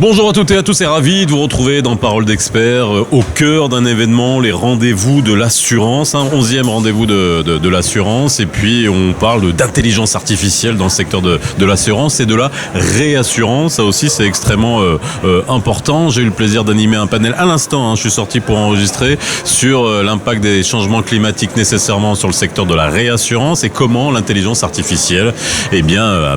Bonjour à toutes et à tous et ravi de vous retrouver dans Parole d'Experts, au cœur d'un événement, les rendez-vous de l'assurance, 11e rendez-vous de l'assurance, et puis on parle d'intelligence artificielle dans le secteur de l'assurance et de la réassurance. Ça aussi c'est extrêmement important. J'ai eu le plaisir d'animer un panel à l'instant, je suis sorti pour enregistrer, sur l'impact des changements climatiques nécessairement sur le secteur de la réassurance et comment l'intelligence artificielle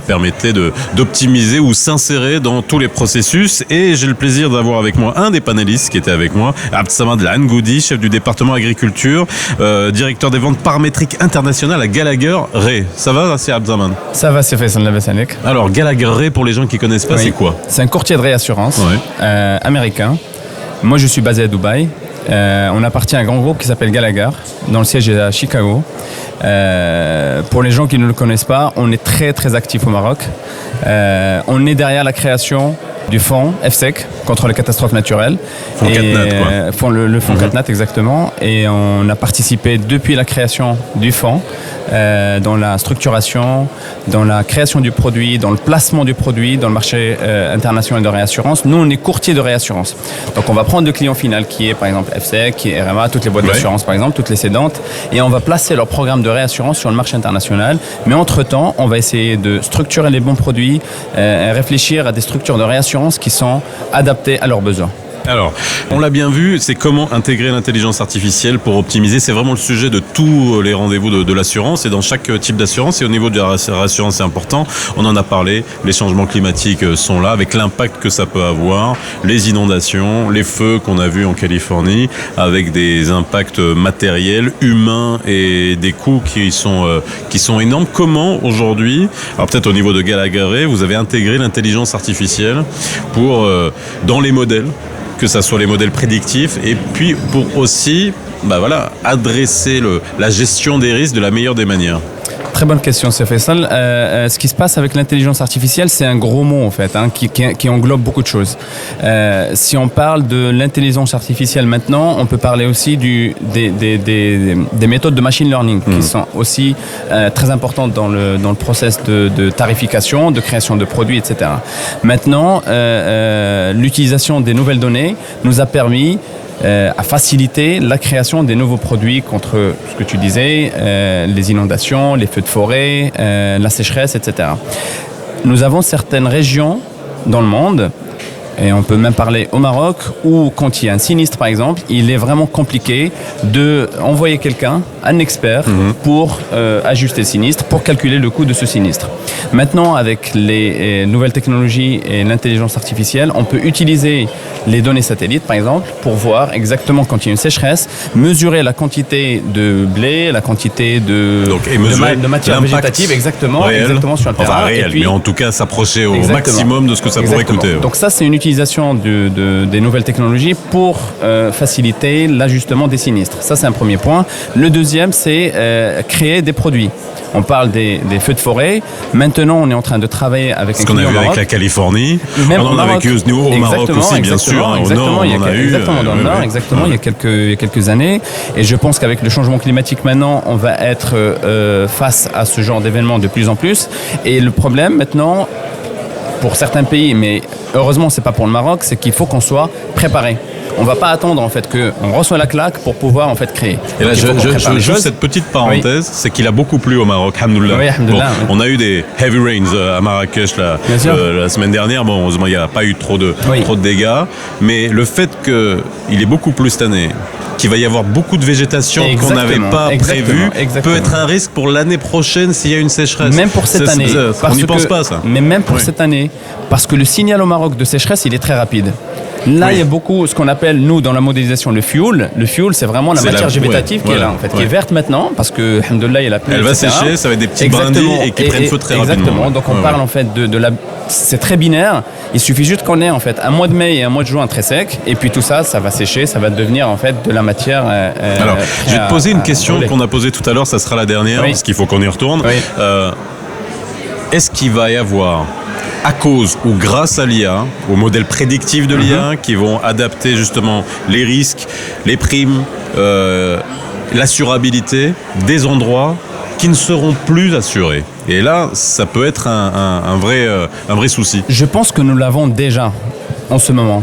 permettait d'optimiser ou s'insérer dans tous les processus. Et j'ai le plaisir d'avoir avec moi un des panélistes qui était avec moi, Abdsamad Langoudi, chef du département agriculture, directeur des ventes paramétriques internationales à Gallagher Re. Ça va, c'est Abdsamad? Ça va, c'est Faisal Labassanek. Alors Gallagher Re, pour les gens qui ne connaissent pas, c'est quoi? C'est un courtier de réassurance américain. Moi, je suis basé à Dubaï. On appartient à un grand groupe qui s'appelle Gallagher, dont le siège est à Chicago. Pour les gens qui ne le connaissent pas, on est très très actif au Maroc. On est derrière la création du fonds FSEC contre les catastrophes naturelles. Fonds CatNat, quoi. Le fonds CatNat, exactement. Et on a participé depuis la création du fonds, dans la structuration, dans la création du produit, dans le placement du produit, dans le marché international de réassurance. Nous, on est courtier de réassurance. Donc, on va prendre le client final qui est, par exemple, FSEC, qui est RMA, toutes les boîtes d'assurance, par exemple, toutes les cédantes, et on va placer leur programme de réassurance sur le marché international. Mais entre-temps, on va essayer de structurer les bons produits, réfléchir à des structures de réassurance qui sont adaptées à leurs besoins. Alors, on l'a bien vu, c'est comment intégrer l'intelligence artificielle pour optimiser. C'est vraiment le sujet de tous les rendez-vous de l'assurance et dans chaque type d'assurance. Et au niveau de la réassurance, c'est important. On en a parlé, les changements climatiques sont là avec l'impact que ça peut avoir, les inondations, les feux qu'on a vus en Californie avec des impacts matériels, humains et des coûts qui sont énormes. Comment aujourd'hui, alors peut-être au niveau de Gallagher, vous avez intégré l'intelligence artificielle pour, dans les modèles, que ça soit les modèles prédictifs et puis pour aussi adresser la gestion des risques de la meilleure des manières? Très bonne question, c'est Faisal. Ce qui se passe avec l'intelligence artificielle, c'est un gros mot en fait, qui englobe beaucoup de choses. Si on parle de l'intelligence artificielle maintenant, on peut parler aussi des méthodes de machine learning qui sont aussi très importantes dans le process de tarification, de création de produits, etc. Maintenant, l'utilisation des nouvelles données nous a permis à faciliter la création des nouveaux produits contre ce que tu disais, les inondations, les feux de forêt, la sécheresse, etc. Nous avons certaines régions dans le monde, et on peut même parler au Maroc, où quand il y a un sinistre par exemple, il est vraiment compliqué d'envoyer quelqu'un, un expert, pour ajuster le sinistre, pour calculer le coût de ce sinistre. Maintenant, avec les nouvelles technologies et l'intelligence artificielle, on peut utiliser les données satellites, par exemple, pour voir exactement quand il y a une sécheresse, mesurer la quantité de blé, la quantité de matière végétative, exactement sur le terrain. Enfin, réel, mais en tout cas s'approcher au maximum de ce que ça pourrait coûter. Donc ça, c'est une utilisation des nouvelles technologies pour faciliter l'ajustement des sinistres. Ça, c'est un premier point. Le deuxième, c'est créer des produits. On parle des feux de forêt. Maintenant, on est en train de travailler avec un client au Maroc. Ce qu'on a vu avec la Californie. Même on en a vécu au Maroc aussi, bien sûr. Au Nord, on en a eu. Exactement, dans le Nord, exactement, il y a quelques années. Et je pense qu'avec le changement climatique maintenant, on va être face à ce genre d'événements de plus en plus. Et le problème maintenant, pour certains pays, mais heureusement, c'est pas pour le Maroc, c'est qu'il faut qu'on soit préparé. On ne va pas attendre en fait qu'on reçoit la claque pour pouvoir en fait créer. Et là, je joue cette petite parenthèse, c'est qu'il a beaucoup plu au Maroc, hamdoulilah. Oui, hamdoulilah. On a eu des heavy rains à Marrakech la semaine dernière. Bon, heureusement, il n'y a pas eu trop de dégâts. Mais le fait qu'il est beaucoup plus cette année, qu'il va y avoir beaucoup de végétation qu'on n'avait pas prévu, peut être un risque pour l'année prochaine s'il y a une sécheresse. Même pour cette année. On n'y pense pas, ça. Mais même pour cette année, parce que le signal au Maroc de sécheresse, il est très rapide. Là, il y a beaucoup ce qu'on appelle, nous, dans la modélisation, le fuel. Le fuel, c'est vraiment la matière végétative qui est là, en fait, qui est verte maintenant, parce que, alhamdoulilah, il y a la pluie, elle va sécher, ça va être des petits brindilles et qui prennent feu très rapidement. Exactement, donc on parle en fait de la... C'est très binaire, il suffit juste qu'on ait en fait un mois de mai et un mois de juin très sec, et puis tout ça, ça va sécher, ça va devenir en fait de la matière... Alors, je vais te poser une question qu'on a posée tout à l'heure, ça sera la dernière, parce qu'il faut qu'on y retourne. Est-ce qu'il va y avoir, à cause ou grâce à l'IA, au modèle prédictif de l'IA, qui vont adapter justement les risques, les primes, l'assurabilité des endroits qui ne seront plus assurés. Et là, ça peut être un vrai souci. Je pense que nous l'avons déjà. en ce moment.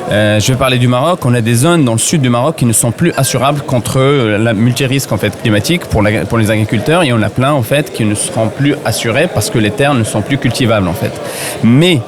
Je vais parler du Maroc. On a des zones dans le sud du Maroc qui ne sont plus assurables contre la multirisque en fait climatique pour les agriculteurs, et on a plein en fait qui ne seront plus assurés parce que les terres ne sont plus cultivables en fait. Mais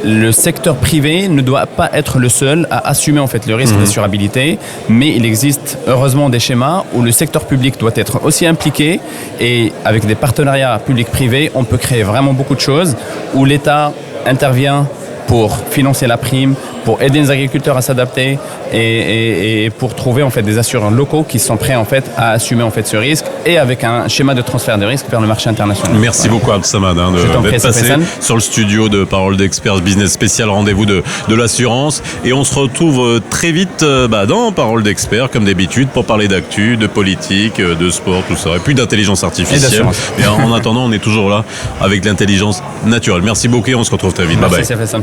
le secteur privé ne doit pas être le seul à assumer en fait le risque d'assurabilité, mais il existe heureusement des schémas où le secteur public doit être aussi impliqué, et avec des partenariats public-privé, on peut créer vraiment beaucoup de choses où l'État intervient pour financer la prime, pour aider les agriculteurs à s'adapter et pour trouver en fait des assureurs locaux qui sont prêts en fait à assumer en fait ce risque, et avec un schéma de transfert de risque vers le marché international. Merci beaucoup Abdessamad d'être passé sur le studio de Parole d'Experts Business spécial rendez-vous de l'assurance, et on se retrouve très vite dans Parole d'Experts comme d'habitude pour parler d'actu, de politique, de sport, tout ça, et puis d'intelligence artificielle. Et en attendant, on est toujours là avec l'intelligence naturelle. Merci beaucoup et on se retrouve très vite. Merci, bye bye. c'est fait ça.